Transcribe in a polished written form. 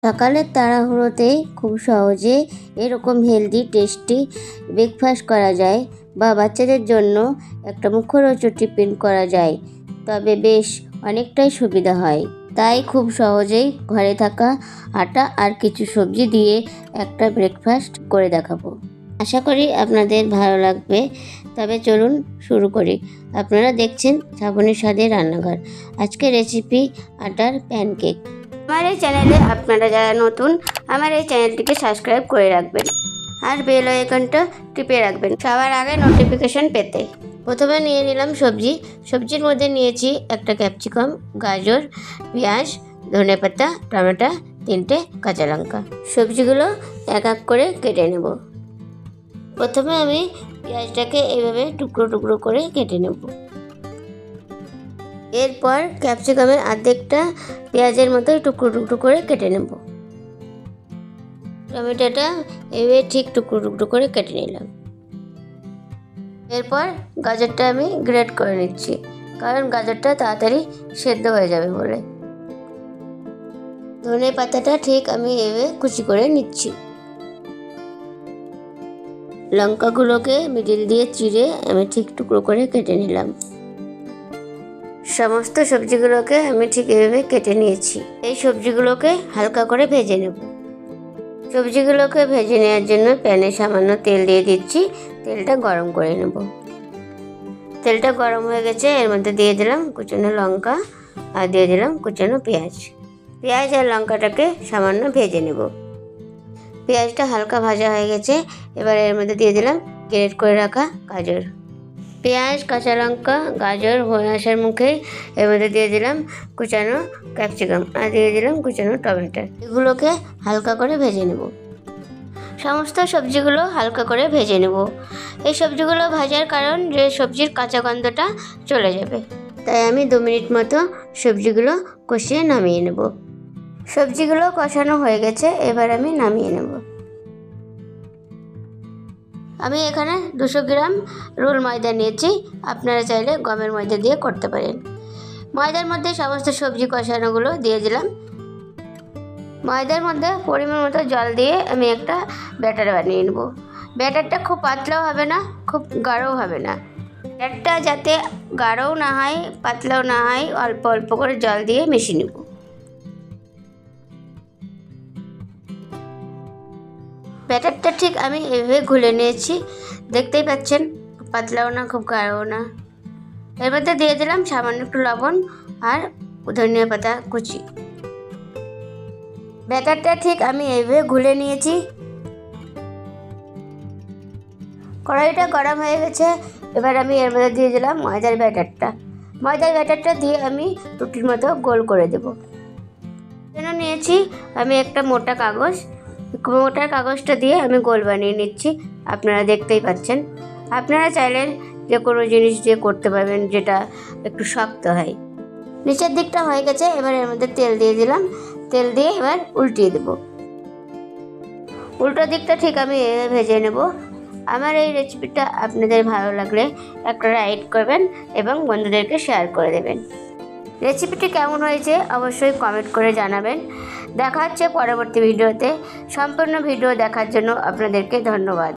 সকালের তাড়াহুড়োতে খুব সহজে এরকম হেলদি টেস্টি ব্রেকফাস্ট করা যায় বা বাচ্চাদের জন্য একটা মুখরোচক টিফিন করা যায়, তবে বেশ অনেকটাই সুবিধা হয়। তাই খুব সহজেই ঘরে থাকা আটা আর কিছু সবজি দিয়ে একটা ব্রেকফাস্ট করে দেখাবো। আশা করি আপনাদের ভালো লাগবে। তবে চলুন শুরু করি। আপনারা দেখছেন শ্রাবণীর স্বাদের রান্নাঘর। আজকের রেসিপি আটার প্যানকেক। আমার এই চ্যানেলে আপনারা যারা নতুন, আমার এই চ্যানেলটিকে সাবস্ক্রাইব করে রাখবেন আর বেল আইকনটা টিপে রাখবেন সবার আগে নোটিফিকেশন পেতে। প্রথমে নিয়ে নিলাম সবজির মধ্যে নিয়েছি একটা ক্যাপসিকাম, গাজর, পেঁয়াজ, ধনেপাতা, টমেটো, 3টে কাঁচা লঙ্কা। সবজিগুলো এক এক করে কেটে নেব। প্রথমে আমি পেঁয়াজটাকে এইভাবে টুকরো টুকরো করে কেটে নেব। এরপর ক্যাপসিকামের অর্ধেকটা পেঁয়াজের মতোই টুকরো টুকরো করে কেটে নেব। টমেটোটা এভাবে ঠিক টুকরো টুকরো করে কেটে নিলাম। এরপর গাজরটা আমি গ্রেট করে নিচ্ছি, কারণ গাজরটা তাড়াতাড়ি সেদ্ধ হয়ে যাবে বলে। ধনে পাতাটা ঠিক আমি এভাবে কুচি করে নিচ্ছি। লঙ্কাগুলোকে মিডিল দিয়ে চিড়ে আমি ঠিক টুকরো করে কেটে নিলাম। সমস্ত সবজিগুলোকে আমি ঠিক এভাবে কেটে নিয়েছি। এই সবজিগুলোকে হালকা করে ভেজে নেব। সবজিগুলোকে ভেজে নেওয়ার জন্য প্যানে সামান্য তেল দিয়ে দিচ্ছি। তেলটা গরম করে নেব। তেলটা গরম হয়ে গেছে, এর মধ্যে দিয়ে দিলাম কুচানো লঙ্কা আর দিয়ে দিলাম কুচানো পেঁয়াজ। পেঁয়াজ আর লঙ্কাটাকে সামান্য ভেজে নেব। পেঁয়াজটা হালকা ভাজা হয়ে গেছে, এবার এর মধ্যে দিয়ে দিলাম গ্রেট করে রাখা গাজর। পেঁয়াজ, কাঁচা লঙ্কা, গাজর হয়ে আসার মুখে এর মধ্যে দিয়ে দিলাম কুচানো ক্যাপসিকাম আর দিয়ে দিলাম কুচানো টমেটো। এগুলোকে হালকা করে ভেজে নেব। সমস্ত সবজিগুলো হালকা করে ভেজে নেব। এই সবজিগুলো ভাজার কারণ যে সবজির কাঁচা গন্ধটা চলে যাবে, তাই আমি 2 মিনিট মতো সবজিগুলো কষিয়ে নামিয়ে নেব। সবজিগুলো কষানো হয়ে গেছে, এবার আমি নামিয়ে নেব। আমি এখানে 200 গ্রাম রোল ময়দা নিয়েছি। আপনারা চাইলে গমের ময়দা দিয়ে করতে পারেন। ময়দার মধ্যে সমস্ত সবজি কষানোগুলো দিয়ে দিলাম। ময়দার মধ্যে পরিমাণ মতো জল দিয়ে আমি একটা ব্যাটার বানিয়ে নেব। ব্যাটারটা খুব পাতলাও হবে না, খুব গাঢ়ও হবে না। ব্যাটারটা যাতে গাঢ়ও না হয় পাতলাও না হয়, অল্প অল্প করে জল দিয়ে মিশিয়ে নেব। ব্যাটারটা ঠিক আমি এভাবে ঘুলে নিয়েছি, দেখতেই পাচ্ছেন, পাতলাও না খুব গাঢ়ও না। এর মধ্যে দিয়ে দিলাম সামান্য একটু লবণ আর ধনিয়া পাতা কুচি। ব্যাটারটা ঠিক আমি এইভাবে ঘুলে নিয়েছি। কড়াইটা গরম হয়ে গেছে, এবার আমি এর মধ্যে দিয়ে দিলাম ময়দার ব্যাটারটা দিয়ে আমি রুটির মতো গোল করে দেব। নিয়েছি আমি একটা মোটা কাগজটা দিয়ে আমি গোল বানিয়ে নিচ্ছি। আপনারা দেখতেই পাচ্ছেন। আপনারা চাইলে যে কোনো জিনিস দিয়ে করতে পারবেন যেটা একটু শক্ত হয়। নিচের দিকটা হয়ে গেছে, এবার এর মধ্যে তেল দিয়ে দিলাম। তেল দিয়ে এবার উল্টিয়ে দেব। উল্টো দিকটা ঠিক আমি ভেজে নেব। আমার এই রেসিপিটা আপনাদের ভালো লাগলে একটা লাইক করবেন এবং বন্ধুদেরকে শেয়ার করে দেবেন। রেসিপিটি কেমন হয়েছে অবশ্যই কমেন্ট করে জানাবেন। দেখা হচ্ছে পরবর্তী ভিডিওতে। সম্পূর্ণ ভিডিও দেখার জন্য আপনাদেরকে ধন্যবাদ।